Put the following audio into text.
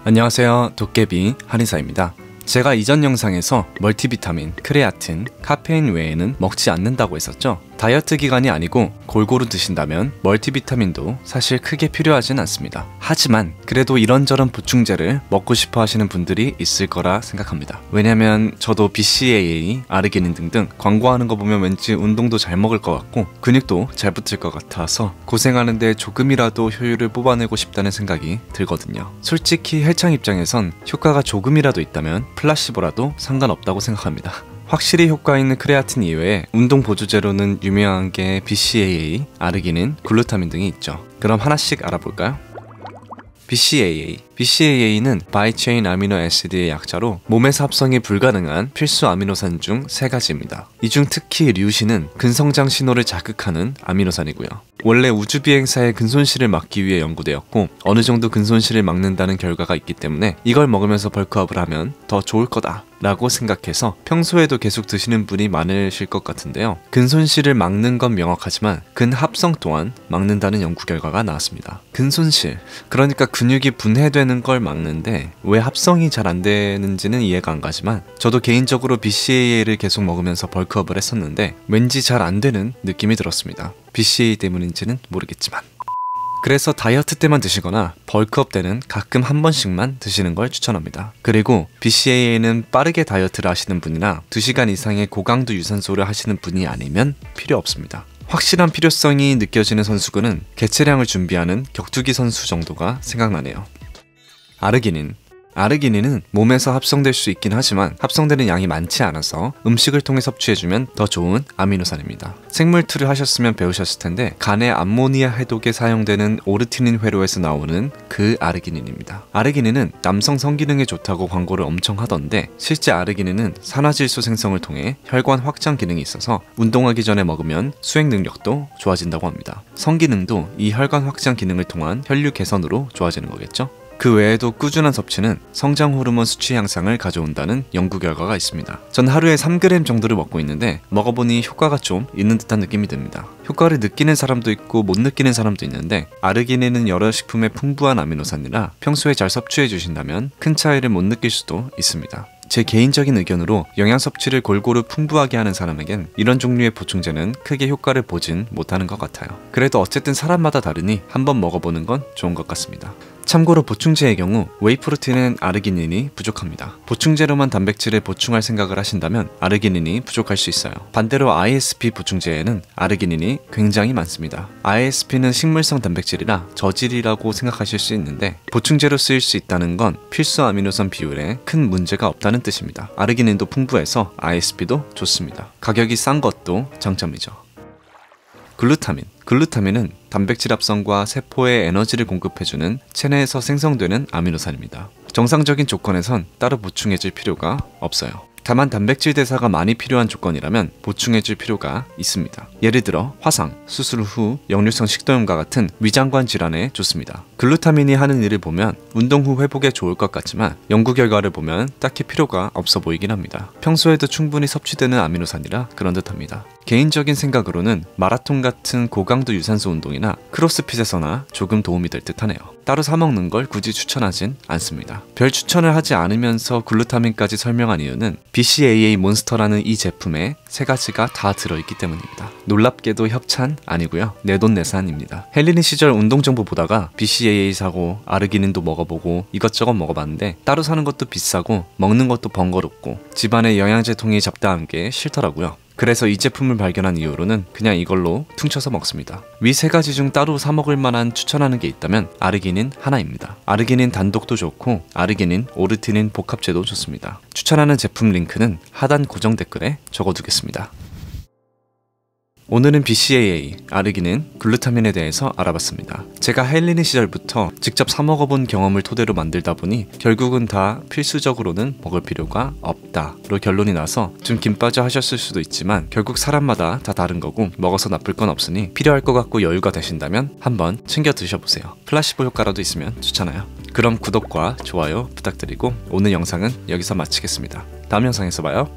안녕하세요, 도깨비 한의사입니다. 제가 이전 영상에서 멀티비타민, 크레아틴, 카페인 외에는 먹지 않는다고 했었죠. 다이어트 기간이 아니고 골고루 드신다면 멀티비타민도 사실 크게 필요하진 않습니다. 하지만 그래도 이런저런 보충제를 먹고 싶어 하시는 분들이 있을 거라 생각합니다. 왜냐면 저도 BCAA, 아르기닌 등등 광고하는 거 보면 왠지 운동도 잘 먹을 것 같고 근육도 잘 붙을 것 같아서 고생하는데 조금이라도 효율을 뽑아내고 싶다는 생각이 들거든요. 솔직히 헬창 입장에선 효과가 조금이라도 있다면 플라시보라도 상관없다고 생각합니다. 확실히 효과 있는 크레아틴 이외에 운동 보조제로는 유명한 게 BCAA, 아르기닌, 글루타민 등이 있죠. 그럼 하나씩 알아볼까요? BCAA는 바이체인 아미노 애시드의 약자로 몸에서 합성이 불가능한 필수 아미노산 중 3가지입니다. 이 중 특히 류신은 근성장 신호를 자극하는 아미노산이고요. 원래 우주비행사의 근손실을 막기 위해 연구되었고 어느 정도 근손실을 막는다는 결과가 있기 때문에 이걸 먹으면서 벌크업을 하면 더 좋을 거다 라고 생각해서 평소에도 계속 드시는 분이 많으실 것 같은데요. 근손실을 막는 건 명확하지만 근합성 또한 막는다는 연구 결과가 나왔습니다. 근손실, 그러니까 근육이 분해되는 걸 막는데 왜 합성이 잘 안 되는지는 이해가 안 가지만 저도 개인적으로 BCAA를 계속 먹으면서 벌크업을 했었는데 왠지 잘 안 되는 느낌이 들었습니다. BCAA 때문인지는 모르겠지만. 그래서 다이어트 때만 드시거나 벌크업 때는 가끔 한 번씩만 드시는 걸 추천합니다. 그리고 BCAA는 빠르게 다이어트를 하시는 분이나 2시간 이상의 고강도 유산소를 하시는 분이 아니면 필요 없습니다. 확실한 필요성이 느껴지는 선수군은 개체량을 준비하는 격투기 선수 정도가 생각나네요. 아르기닌은 몸에서 합성될 수 있긴 하지만 합성되는 양이 많지 않아서 음식을 통해 섭취해주면 더 좋은 아미노산입니다. 생물투를 하셨으면 배우셨을 텐데 간의 암모니아 해독에 사용되는 오르티닌 회로에서 나오는 그 아르기닌입니다. 아르기닌은 남성 성기능에 좋다고 광고를 엄청 하던데 실제 아르기닌은 산화질소 생성을 통해 혈관 확장 기능이 있어서 운동하기 전에 먹으면 수행 능력도 좋아진다고 합니다. 성기능도 이 혈관 확장 기능을 통한 혈류 개선으로 좋아지는 거겠죠? 그 외에도 꾸준한 섭취는 성장 호르몬 수치 향상을 가져온다는 연구 결과가 있습니다. 전 하루에 3g 정도를 먹고 있는데 먹어보니 효과가 좀 있는 듯한 느낌이 듭니다. 효과를 느끼는 사람도 있고 못 느끼는 사람도 있는데 아르기닌은 여러 식품에 풍부한 아미노산이라 평소에 잘 섭취해 주신다면 큰 차이를 못 느낄 수도 있습니다. 제 개인적인 의견으로 영양 섭취를 골고루 풍부하게 하는 사람에겐 이런 종류의 보충제는 크게 효과를 보진 못하는 것 같아요. 그래도 어쨌든 사람마다 다르니 한번 먹어보는 건 좋은 것 같습니다. 참고로 보충제의 경우 웨이프로틴은 아르기닌이 부족합니다. 보충제로만 단백질을 보충할 생각을 하신다면 아르기닌이 부족할 수 있어요. 반대로 ISP 보충제에는 아르기닌이 굉장히 많습니다. ISP는 식물성 단백질이라 저질이라고 생각하실 수 있는데 보충제로 쓰일 수 있다는 건 필수 아미노산 비율에 큰 문제가 없다는 뜻입니다. 아르기닌도 풍부해서 ISP도 좋습니다. 가격이 싼 것도 장점이죠. 글루타민은 단백질 합성과 세포에 에너지를 공급해주는 체내에서 생성되는 아미노산입니다. 정상적인 조건에선 따로 보충해줄 필요가 없어요. 다만 단백질 대사가 많이 필요한 조건이라면 보충해줄 필요가 있습니다. 예를 들어 화상, 수술 후 역류성 식도염과 같은 위장관 질환에 좋습니다. 글루타민이 하는 일을 보면 운동 후 회복에 좋을 것 같지만 연구 결과를 보면 딱히 필요가 없어 보이긴 합니다. 평소에도 충분히 섭취되는 아미노산이라 그런 듯합니다. 개인적인 생각으로는 마라톤 같은 고강도 유산소 운동이나 크로스핏에서나 조금 도움이 될 듯 하네요. 따로 사먹는 걸 굳이 추천하진 않습니다. 별 추천을 하지 않으면서 글루타민까지 설명한 이유는 BCAA 몬스터라는 이 제품에 3가지가 다 들어있기 때문입니다. 놀랍게도 협찬 아니고요, 내돈내산입니다. 헬리니 시절 운동 정보 보다가 BCAA 사고 아르기닌도 먹어보고 이것저것 먹어봤는데 따로 사는 것도 비싸고 먹는 것도 번거롭고 집안에 영양제 통이 잡다한 게 싫더라고요. 그래서 이 제품을 발견한 이후로는 그냥 이걸로 퉁쳐서 먹습니다. 위 3가지 중 따로 사 먹을 만한 추천하는 게 있다면 아르기닌 하나입니다. 아르기닌 단독도 좋고 아르기닌, 오르티닌 복합제도 좋습니다. 추천하는 제품 링크는 하단 고정 댓글에 적어두겠습니다. 오늘은 BCAA, 아르기닌, 글루타민에 대해서 알아봤습니다. 제가 헬리니 시절부터 직접 사 먹어본 경험을 토대로 만들다 보니 결국은 다 필수적으로는 먹을 필요가 없다로 결론이 나서 좀 김 빠져 하셨을 수도 있지만 결국 사람마다 다 다른 거고 먹어서 나쁠 건 없으니 필요할 것 같고 여유가 되신다면 한번 챙겨 드셔보세요. 플라시보 효과라도 있으면 좋잖아요. 그럼 구독과 좋아요 부탁드리고 오늘 영상은 여기서 마치겠습니다. 다음 영상에서 봐요.